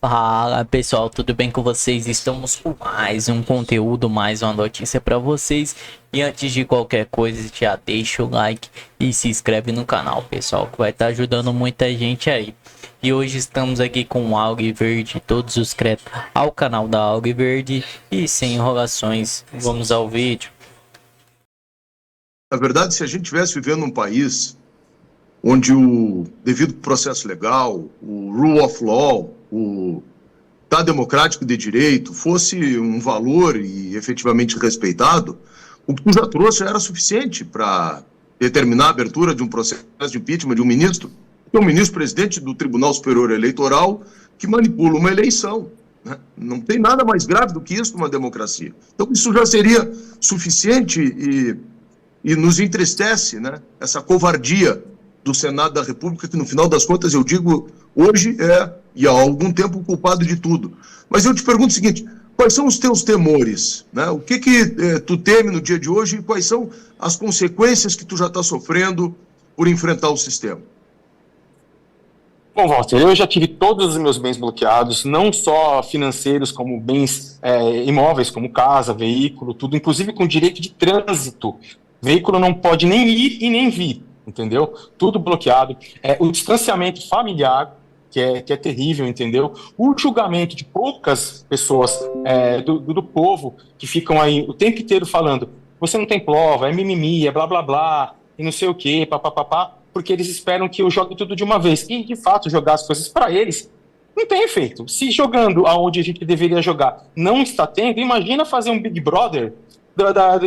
Fala pessoal, tudo bem com vocês? Estamos com mais um conteúdo, mais uma notícia para vocês. E antes de qualquer coisa, já deixa o like e se inscreve no canal, pessoal, que vai estar ajudando muita gente aí. E hoje estamos aqui com o Alviverde, todos os créditos ao canal da Alviverde. E sem enrolações, vamos ao vídeo. Na verdade, se a gente estivesse vivendo num país onde o devido processo legal, o rule of law, o Estado democrático de direito fosse um valor e efetivamente respeitado, o que tu já trouxe era suficiente para determinar a abertura de um processo de impeachment de um ministro, que é um ministro-presidente do Tribunal Superior Eleitoral que manipula uma eleição, né? Não tem nada mais grave do que isso numa democracia. Então isso já seria suficiente e nos entristece, né? Essa covardia do Senado da República, que no final das contas, eu digo, hoje e há algum tempo, o culpado de tudo. Mas eu te pergunto o seguinte, quais são os teus temores, né? O que tu teme no dia de hoje e quais são as consequências que tu já está sofrendo por enfrentar o sistema? Bom, Walter, eu já tive todos os meus bens bloqueados, não só financeiros, como bens imóveis, como casa, veículo, tudo, inclusive com direito de trânsito. Veículo não pode nem ir e nem vir, entendeu? Tudo bloqueado. O distanciamento familiar, que é terrível, entendeu? O julgamento de poucas pessoas do povo que ficam aí o tempo inteiro falando você não tem prova, é mimimi, é blá blá blá, e não sei o quê, papapá, porque eles esperam que eu jogue tudo de uma vez. E, de fato, jogar as coisas para eles não tem efeito. Se jogando aonde a gente deveria jogar não está tendo, imagina fazer um Big Brother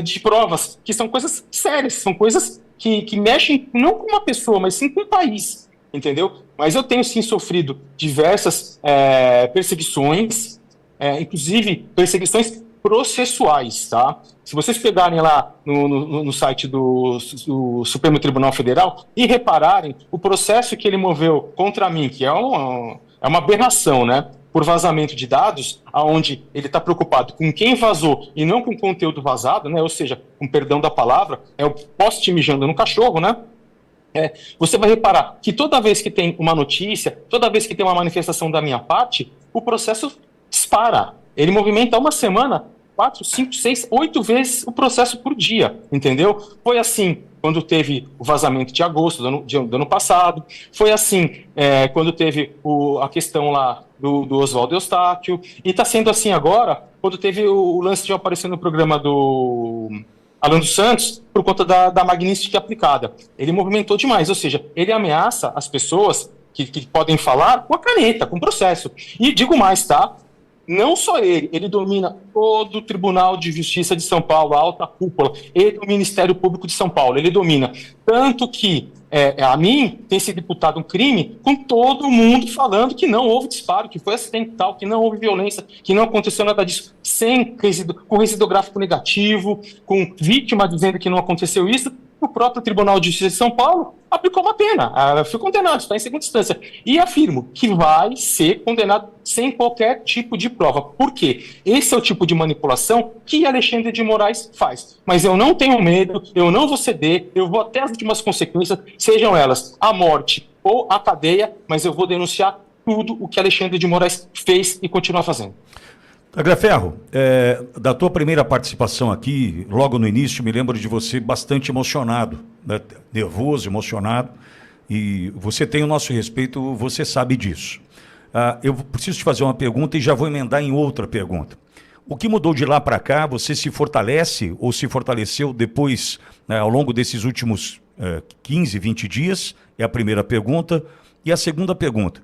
de provas, que são coisas sérias, são coisas que mexem não com uma pessoa, mas sim com um país, entendeu? Mas eu tenho sim sofrido diversas perseguições, inclusive perseguições processuais, tá? Se vocês pegarem lá no site do Supremo Tribunal Federal e repararem o processo que ele moveu contra mim, que é uma aberração, né? Por vazamento de dados, aonde ele está preocupado com quem vazou e não com o conteúdo vazado, né? Ou seja, com perdão da palavra, é o poste mijando no cachorro, né? Você vai reparar que toda vez que tem uma notícia, toda vez que tem uma manifestação da minha parte, o processo dispara. Ele movimenta uma semana 4, 5, 6, 8 vezes o processo por dia, entendeu? Foi assim quando teve o vazamento de agosto do ano passado, foi assim quando teve a questão lá do Oswaldo Eustáquio, e está sendo assim agora quando teve o lance de aparecer no programa do Alan dos Santos por conta da magnífica aplicada. Ele movimentou demais, ou seja, ele ameaça as pessoas que podem falar com a caneta, com o processo. E digo mais, tá? Não só ele domina todo o Tribunal de Justiça de São Paulo, a alta cúpula, e o Ministério Público de São Paulo, ele domina. Tanto que a mim tem sido imputado um crime com todo mundo falando que não houve disparo, que foi acidental, que não houve violência, que não aconteceu nada disso, com residográfico negativo, com vítima dizendo que não aconteceu isso. O próprio Tribunal de Justiça de São Paulo aplicou uma pena, foi condenado, está em segunda instância. E afirmo que vai ser condenado sem qualquer tipo de prova. Por quê? Esse é o tipo de manipulação que Alexandre de Moraes faz. Mas eu não tenho medo, eu não vou ceder, eu vou até as últimas consequências, sejam elas a morte ou a cadeia, mas eu vou denunciar tudo o que Alexandre de Moraes fez e continua fazendo. Tagliaferro, da tua primeira participação aqui, logo no início, me lembro de você bastante emocionado, né? Nervoso, emocionado, e você tem o nosso respeito, você sabe disso. Eu preciso te fazer uma pergunta e já vou emendar em outra pergunta. O que mudou de lá para cá? Você se fortalece ou se fortaleceu depois, né, ao longo desses últimos 15, 20 dias? É a primeira pergunta. E a segunda pergunta,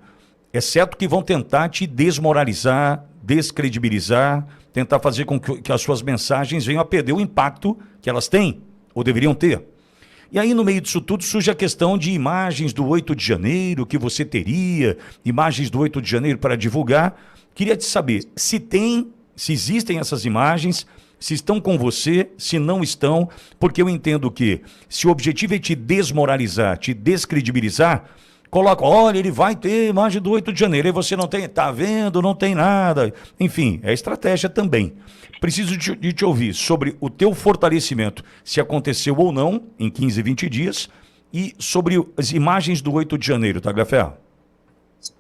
é certo que vão tentar te desmoralizar, descredibilizar, tentar fazer com que as suas mensagens venham a perder o impacto que elas têm, ou deveriam ter. E aí, no meio disso tudo, surge a questão de imagens do 8 de janeiro, que você teria, imagens do 8 de janeiro para divulgar. Queria te saber se existem essas imagens, se estão com você, se não estão, porque eu entendo que se o objetivo é te desmoralizar, te descredibilizar, coloca, olha, ele vai ter imagem do 8 de janeiro, e você não tem, tá vendo, não tem nada. Enfim, é estratégia também. Preciso de te ouvir sobre o teu fortalecimento, se aconteceu ou não, em 15, 20 dias, e sobre as imagens do 8 de janeiro, Tagliaferro.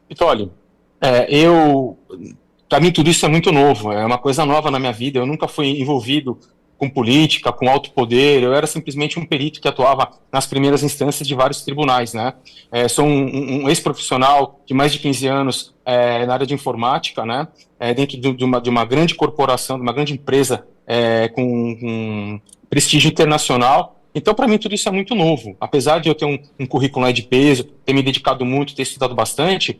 Então, olha, eu para mim tudo isso é muito novo, é uma coisa nova na minha vida. Eu nunca fui envolvido com política, com alto poder. Eu era simplesmente um perito que atuava nas primeiras instâncias de vários tribunais, né? Sou um ex-profissional de mais de 15 anos na área de informática, né? Dentro de uma grande corporação, de uma grande empresa com prestígio internacional. Então, para mim, tudo isso é muito novo. Apesar de eu ter um currículo de peso, ter me dedicado muito, ter estudado bastante,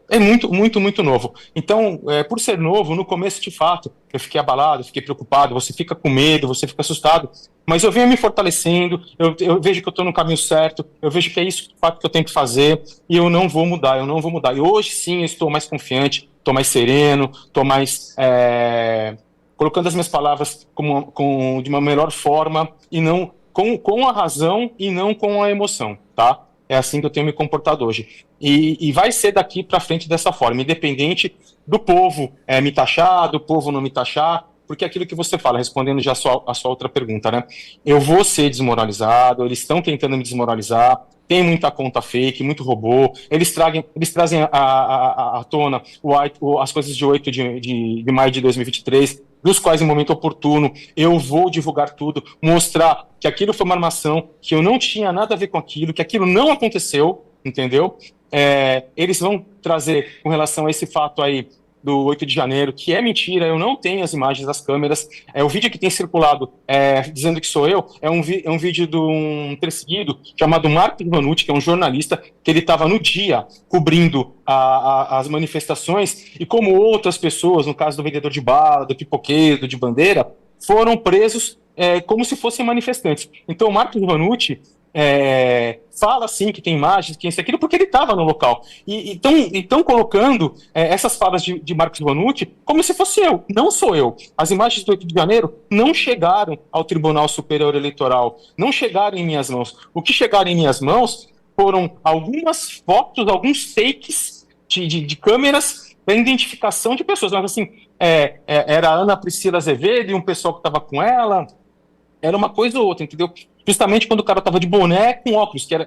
é muito, muito, muito novo. Então, por ser novo, no começo, de fato, eu fiquei abalado, fiquei preocupado, você fica com medo, você fica assustado, mas eu venho me fortalecendo, eu vejo que eu estou no caminho certo, eu vejo que é isso de fato que eu tenho que fazer, e eu não vou mudar, eu não vou mudar. E hoje, sim, eu estou mais confiante, estou mais sereno, estou mais... colocando as minhas palavras de uma melhor forma, e não com a razão e não com a emoção, tá? É assim que eu tenho me comportado hoje. E vai ser daqui para frente dessa forma, independente do povo me taxar, do povo não me taxar, porque é aquilo que você fala, respondendo já a sua outra pergunta, né? Eu vou ser desmoralizado, eles estão tentando me desmoralizar, tem muita conta fake, muito robô, eles trazem à tona as coisas de 8 de maio de 2023, dos quais, em momento oportuno, eu vou divulgar tudo, mostrar que aquilo foi uma armação, que eu não tinha nada a ver com aquilo, que aquilo não aconteceu, entendeu? Eles vão trazer, com relação a esse fato aí do 8 de janeiro, que é mentira, eu não tenho as imagens das câmeras, o vídeo que tem circulado dizendo que sou eu, é um vídeo de um perseguido chamado Marco Ivanucci, que é um jornalista, que ele estava no dia cobrindo as manifestações, e como outras pessoas, no caso do vendedor de bala, do pipoqueiro, de bandeira, foram presos como se fossem manifestantes. Então o Marco Ivanucci fala assim que tem imagens, que isso e aquilo, porque ele estava no local. E estão colocando essas falas de Marcos Ivanucci como se fosse eu. Não sou eu. As imagens do 8 de janeiro não chegaram ao Tribunal Superior Eleitoral, não chegaram em minhas mãos. O que chegaram em minhas mãos foram algumas fotos, alguns fakes de câmeras para identificação de pessoas. Mas assim, era a Ana Priscila Azevedo e um pessoal que estava com ela. Era uma coisa ou outra, entendeu? Justamente quando o cara estava de boné com óculos, que era,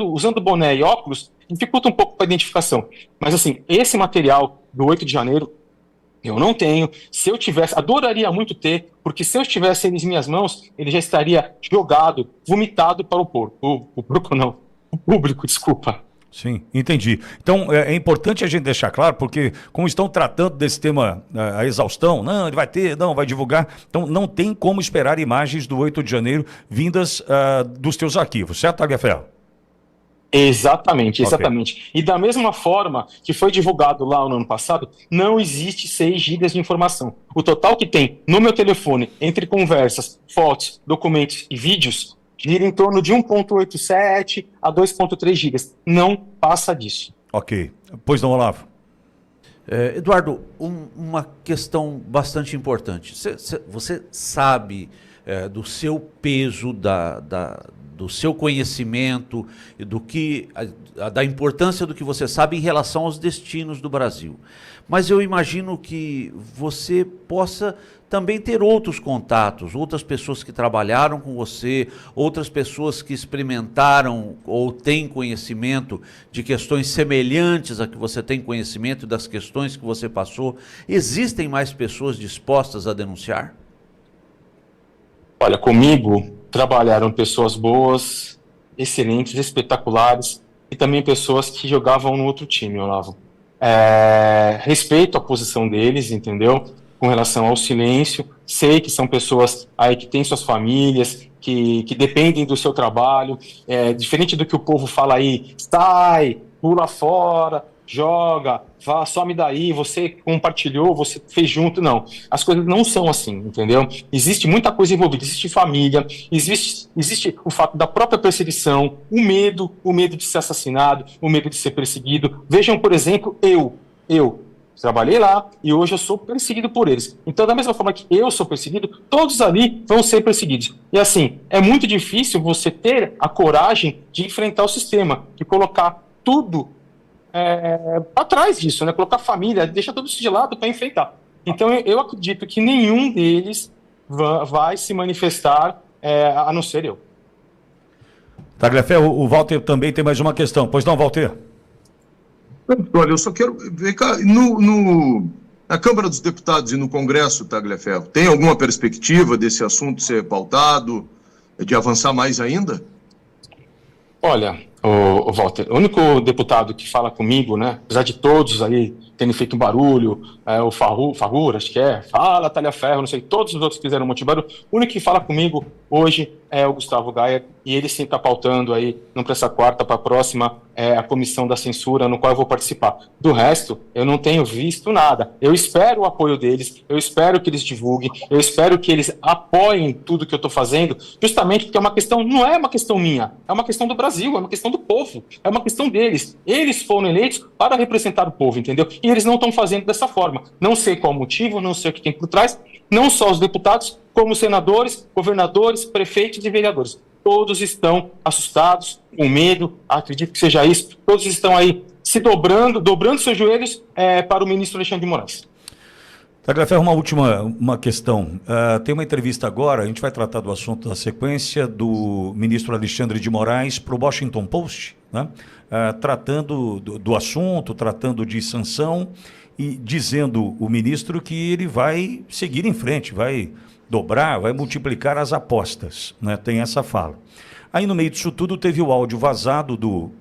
usando boné e óculos, dificulta um pouco a identificação. Mas assim, esse material do 8 de janeiro, eu não tenho. Se eu tivesse, adoraria muito ter, porque se eu estivesse em minhas mãos, ele já estaria jogado, vomitado para o público, desculpa. Sim, entendi. Então, é importante a gente deixar claro, porque como estão tratando desse tema, a exaustão, não, ele vai ter, não, vai divulgar, então não tem como esperar imagens do 8 de janeiro vindas dos teus arquivos, certo, Tagliaferro? Exatamente. Okay. E da mesma forma que foi divulgado lá no ano passado, não existe 6 gigas de informação. O total que tem no meu telefone, entre conversas, fotos, documentos e vídeos, gira em torno de 1.87 a 2.3 gigas. Não passa disso. Ok. Pois não, Olavo? Eduardo, uma questão bastante importante. Você sabe do seu peso, do seu conhecimento, da importância do que você sabe em relação aos destinos do Brasil. Mas eu imagino que você possa também ter outros contatos, outras pessoas que trabalharam com você, outras pessoas que experimentaram ou têm conhecimento de questões semelhantes a que você tem conhecimento das questões que você passou. Existem mais pessoas dispostas a denunciar? Olha, comigo trabalharam pessoas boas, excelentes, espetaculares, e também pessoas que jogavam no outro time, Olavo. Respeito a posição deles, entendeu? Com relação ao silêncio, sei que são pessoas aí que têm suas famílias, que dependem do seu trabalho, diferente do que o povo fala aí, sai, pula fora, joga, some daí, você compartilhou, você fez junto, não. As coisas não são assim, entendeu? Existe muita coisa envolvida, existe família, existe o fato da própria perseguição, o medo de ser assassinado, o medo de ser perseguido. Vejam, por exemplo, eu trabalhei lá e hoje eu sou perseguido por eles. Então, da mesma forma que eu sou perseguido, todos ali vão ser perseguidos. E assim, é muito difícil você ter a coragem de enfrentar o sistema, de colocar tudo para trás disso, né? Colocar família, deixar tudo isso de lado para enfrentar. Então, eu acredito que nenhum deles vai se manifestar, a não ser eu. Tagliaferro, o Walter também tem mais uma questão. Pois não, Walter? Olha, eu só quero ver cá, na Câmara dos Deputados e no Congresso, Tagliaferro, tem alguma perspectiva desse assunto ser pautado, de avançar mais ainda? Olha, o Walter, o único deputado que fala comigo, né, apesar de todos aí terem feito um barulho, o Farrur, acho que fala Tagliaferro, não sei, todos os outros fizeram um monte de barulho, o único que fala comigo hoje é o Gustavo Gayer, e ele sim está pautando aí, não para essa quarta, para a próxima, a comissão da censura, no qual eu vou participar. Do resto, eu não tenho visto nada. Eu espero o apoio deles, eu espero que eles divulguem, eu espero que eles apoiem tudo que eu estou fazendo, justamente porque é uma questão, não é uma questão minha, é uma questão do Brasil, é uma questão do povo, é uma questão deles. Eles foram eleitos para representar o povo, entendeu? E eles não estão fazendo dessa forma. Não sei qual o motivo, não sei o que tem por trás, não só os deputados, como senadores, governadores, prefeitos e vereadores. Todos estão assustados, com medo, acredito que seja isso, todos estão aí se dobrando seus joelhos para o ministro Alexandre de Moraes. Tagliaferro, uma questão. Tem uma entrevista agora, a gente vai tratar do assunto da sequência do ministro Alexandre de Moraes para o Washington Post, né? Tratando do assunto, tratando de sanção e dizendo o ministro que ele vai seguir em frente, vai dobrar, vai multiplicar as apostas, né? Tem essa fala. Aí no meio disso tudo teve o áudio vazado do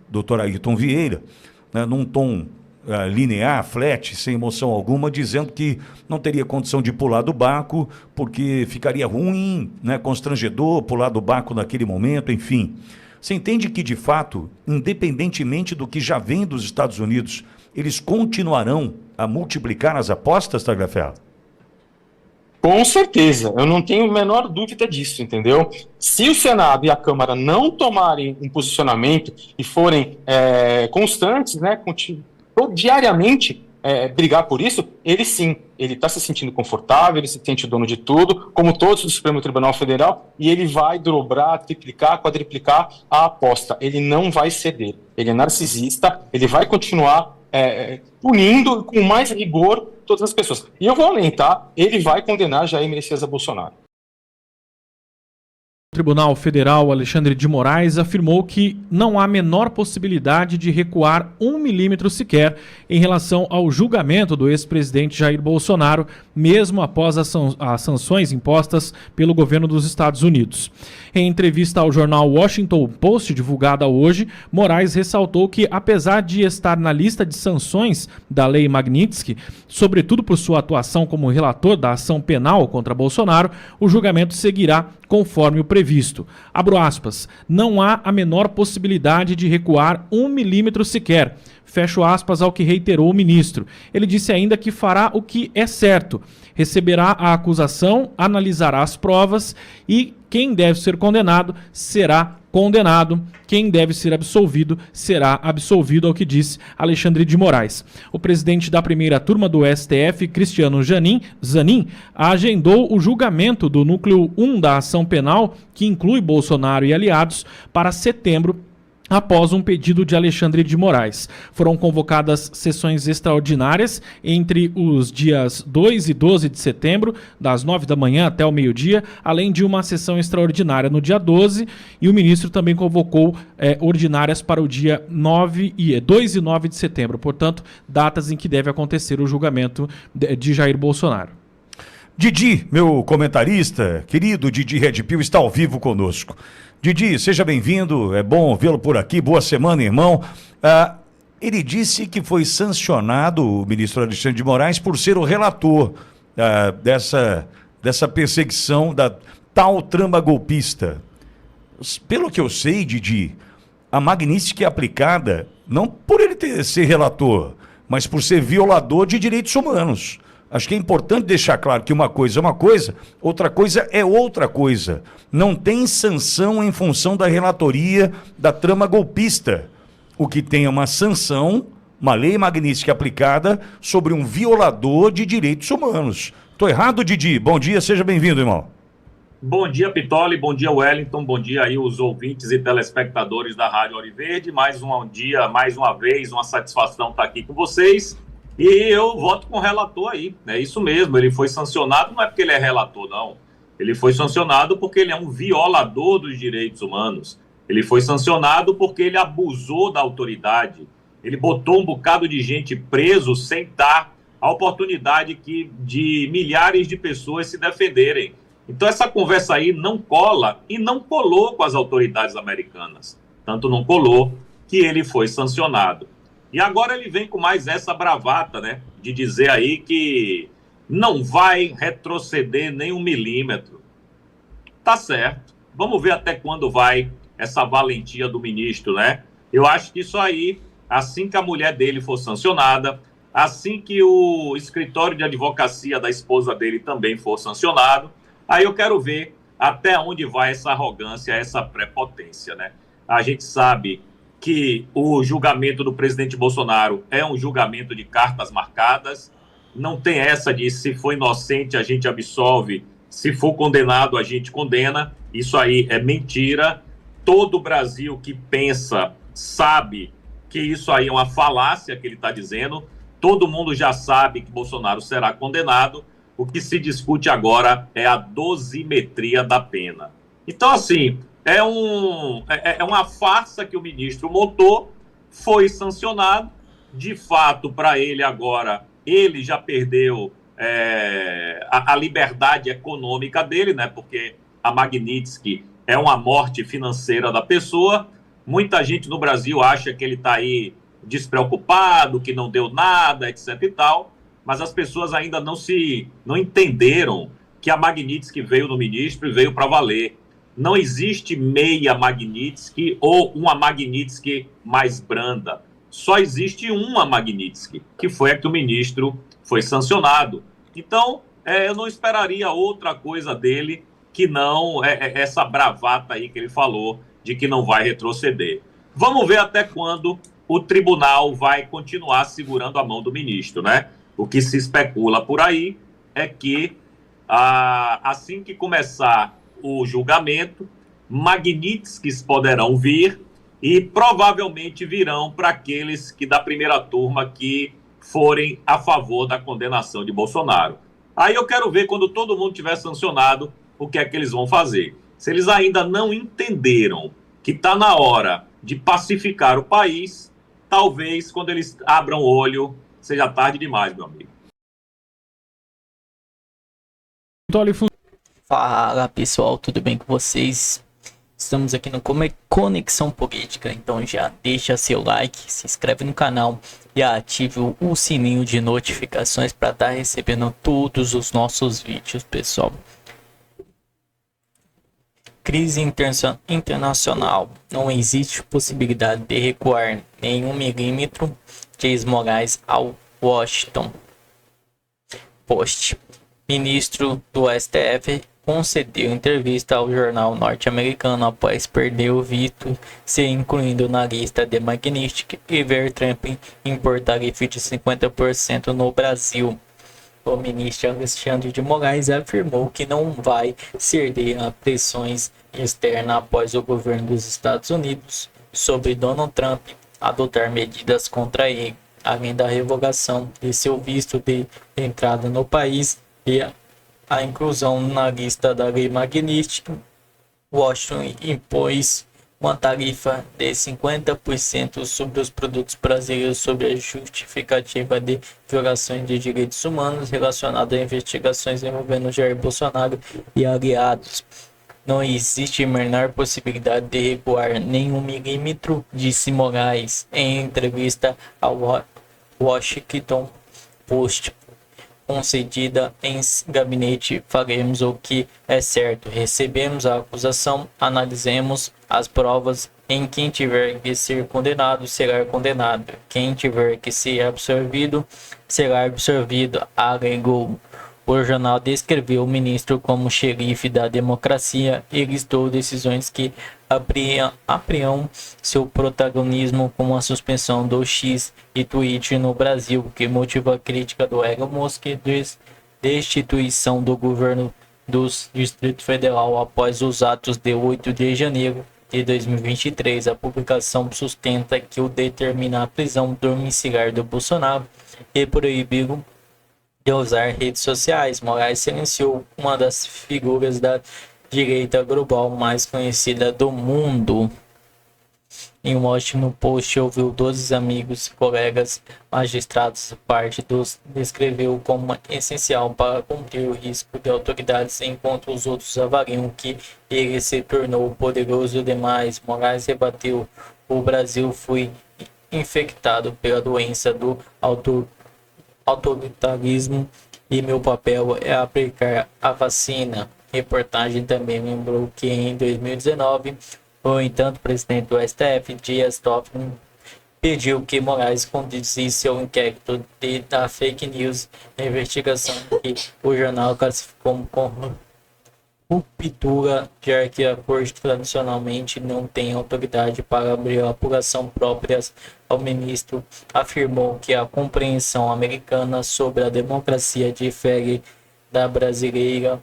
Dr. Ayrton Vieira, né, num tom linear, flat, sem emoção alguma, dizendo que não teria condição de pular do barco porque ficaria ruim, né, constrangedor pular do barco naquele momento, enfim. Você entende que, de fato, independentemente do que já vem dos Estados Unidos, eles continuarão a multiplicar as apostas, Tagliaferro? Com certeza, eu não tenho a menor dúvida disso, entendeu? Se o Senado e a Câmara não tomarem um posicionamento e forem constantes, né, diariamente brigar por isso, ele sim, ele está se sentindo confortável, ele se sente dono de tudo, como todos do Supremo Tribunal Federal, e ele vai dobrar, triplicar, quadriplicar a aposta. Ele não vai ceder, ele é narcisista, ele vai continuar punindo com mais rigor todas as pessoas. E eu vou além, tá? Ele vai condenar Jair Messias Bolsonaro. O Tribunal Federal Alexandre de Moraes afirmou que não há menor possibilidade de recuar 1 milímetro sequer em relação ao julgamento do ex-presidente Jair Bolsonaro, mesmo após as sanções impostas pelo governo dos Estados Unidos. Em entrevista ao jornal Washington Post, divulgada hoje, Moraes ressaltou que, apesar de estar na lista de sanções da Lei Magnitsky, sobretudo por sua atuação como relator da ação penal contra Bolsonaro, o julgamento seguirá conforme o previsto. Abro aspas, não há a menor possibilidade de recuar 1 milímetro sequer. Fecho aspas ao que reiterou o ministro. Ele disse ainda que fará o que é certo. Receberá a acusação, analisará as provas e quem deve ser condenado será condenado. Quem deve ser absolvido será absolvido, ao que disse Alexandre de Moraes. O presidente da primeira turma do STF, Cristiano Zanin, agendou o julgamento do núcleo 1 da ação penal, que inclui Bolsonaro e aliados, para setembro, após um pedido de Alexandre de Moraes. Foram convocadas sessões extraordinárias entre os dias 2 e 12 de setembro, das 9 da manhã até o meio-dia, além de uma sessão extraordinária no dia 12, e o ministro também convocou ordinárias para o dia 2 e 9 de setembro, portanto, datas em que deve acontecer o julgamento de Jair Bolsonaro. Didi, meu comentarista, querido Didi Redpil, está ao vivo conosco. Didi, seja bem-vindo, é bom vê-lo por aqui, boa semana, irmão. Ele disse que foi sancionado, o ministro Alexandre de Moraes, por ser o relator dessa perseguição da tal trama golpista. Pelo que eu sei, Didi, a Magnitsky é aplicada não por ele ser relator, mas por ser violador de direitos humanos. Acho que é importante deixar claro que uma coisa é uma coisa, outra coisa é outra coisa. Não tem sanção em função da relatoria da trama golpista. O que tem é uma sanção, uma lei Magnitsky aplicada sobre um violador de direitos humanos. Estou errado, Didi? Bom dia, seja bem-vindo, irmão. Bom dia, Pitoli, bom dia, Wellington, bom dia aí os ouvintes e telespectadores da Rádio Ouro Verde. Mais um dia, mais uma vez, uma satisfação estar aqui com vocês. E eu voto com o relator aí, é isso mesmo, ele foi sancionado, não é porque ele é relator, não. Ele foi sancionado porque ele é um violador dos direitos humanos. Ele foi sancionado porque ele abusou da autoridade. Ele botou um bocado de gente preso sem dar a oportunidade de milhares de pessoas se defenderem. Então essa conversa aí não cola e não colou com as autoridades americanas. Tanto não colou que ele foi sancionado. E agora ele vem com mais essa bravata, né? De dizer aí que não vai retroceder nem 1 milímetro. Tá certo. Vamos ver até quando vai essa valentia do ministro, né? Eu acho que isso aí, assim que a mulher dele for sancionada, assim que o escritório de advocacia da esposa dele também for sancionado, aí eu quero ver até onde vai essa arrogância, essa prepotência, né? A gente sabe que o julgamento do presidente Bolsonaro é um julgamento de cartas marcadas, não tem essa de se for inocente a gente absolve, se for condenado a gente condena, isso aí é mentira. Todo o Brasil que pensa sabe que isso aí é uma falácia que ele está dizendo, todo mundo já sabe que Bolsonaro será condenado, o que se discute agora é a dosimetria da pena. Então, assim, é uma farsa que o ministro montou, foi sancionado, de fato, para ele agora, ele já perdeu a liberdade econômica dele, né? Porque a Magnitsky é uma morte financeira da pessoa. Muita gente no Brasil acha que ele está aí despreocupado, que não deu nada, etc e tal, mas as pessoas ainda não entenderam que a Magnitsky veio no ministro e veio para valer. Não existe meia Magnitsky ou uma Magnitsky mais branda. Só existe uma Magnitsky, que foi a que o ministro foi sancionado. Então, eu não esperaria outra coisa dele que não essa bravata aí que ele falou de que não vai retroceder. Vamos ver até quando o tribunal vai continuar segurando a mão do ministro, né? O que se especula por aí é que assim que começar o julgamento, Magnitskys poderão vir e provavelmente virão para aqueles que da primeira turma que forem a favor da condenação de Bolsonaro. Aí eu quero ver, quando todo mundo tiver sancionado, o que é que eles vão fazer. Se eles ainda não entenderam que está na hora de pacificar o país, talvez quando eles abram o olho, seja tarde demais, meu amigo. Fala pessoal, tudo bem com vocês? Estamos aqui no Conexão Política, então já deixa seu like, se inscreve no canal e ative o sininho de notificações para estar recebendo todos os nossos vídeos, pessoal. Crise internacional. Não existe possibilidade de recuar nem 1 milímetro, diz Moraes ao Washington Post. Ministro do STF concedeu entrevista ao jornal norte-americano após perder o visto ser incluído na lista de Magnitsky e ver Trump impor tarifa de 50% no Brasil. O ministro Alexandre de Moraes afirmou que não vai ceder a pressões externas após o governo dos Estados Unidos sobre Donald Trump adotar medidas contra ele, além da revogação de seu visto de entrada no país e a inclusão na lista da Lei Magnitsky. Washington impôs uma tarifa de 50% sobre os produtos brasileiros sob a justificativa de violações de direitos humanos relacionadas a investigações envolvendo Jair Bolsonaro e aliados. Não existe a menor possibilidade de recuar nem 1 milímetro, disse Moraes em entrevista ao Washington Post. Concedida em gabinete, faremos o que é certo. Recebemos a acusação, analisemos as provas. Em quem tiver que ser condenado, será condenado. Quem tiver que ser absolvido, será absolvido, alegou. O jornal descreveu o ministro como xerife da democracia e listou decisões que apriam seu protagonismo, como a suspensão do X e Twitter no Brasil, que motiva a crítica do Elon Musk e destituição do governo do Distrito Federal após os atos de 8 de janeiro de 2023. A publicação sustenta que o determina a prisão domiciliar do Bolsonaro e proibiu de usar redes sociais. Moraes silenciou uma das figuras da direita global mais conhecida do mundo. Em Washington Post, ouviu 12 amigos e colegas magistrados, parte dos descreveu como essencial para cumprir o risco de autoridades, enquanto os outros avaliam que ele se tornou poderoso demais. Moraes rebateu: o Brasil foi infectado pela doença do autoritarismo e meu papel é aplicar a vacina. Reportagem também lembrou que em 2019, no entanto, o presidente do STF, Dias Toffoli, pediu que Moraes conduzisse ao inquérito da fake news, a investigação que o jornal classificou como ruptura, já que a corte tradicionalmente não tem autoridade para abrir a apuração própria. O ministro afirmou que a compreensão americana sobre a democracia difere da brasileira.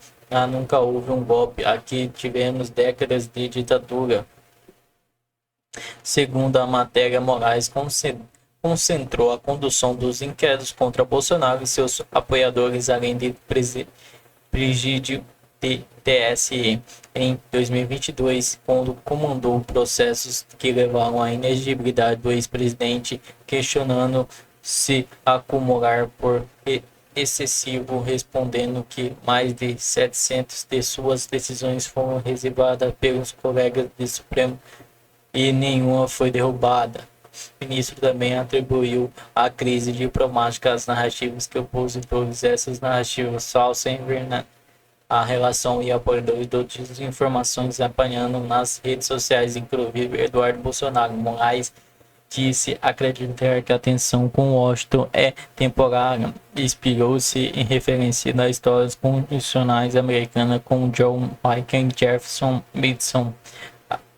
Nunca houve um golpe, aqui tivemos décadas de ditadura. Segundo a matéria, Moraes concentrou a condução dos inquéritos contra Bolsonaro e seus apoiadores, além de presídio de TSE em 2022, quando comandou processos que levaram à inexigibilidade do ex-presidente, questionando se acumular por excessivo, respondendo que mais de 700 de suas decisões foram reservadas pelos colegas do Supremo e nenhuma foi derrubada. O ministro também atribuiu à crise diplomática as narrativas que opositores, essas narrativas falsas, a relação e apoiadores de desinformações apanhando nas redes sociais, inclusive Eduardo Bolsonaro. Moraes disse acreditar que a tensão com Washington é temporária. Inspirou-se em referência nas histórias constitucionais americanas com John Michael Jefferson Madison.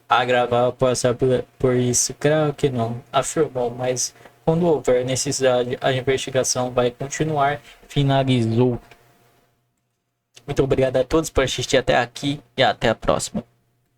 Agravar passar por isso? Claro que não, afirmou, mas quando houver necessidade, a investigação vai continuar, finalizou. Muito obrigado a todos por assistir até aqui e até a próxima.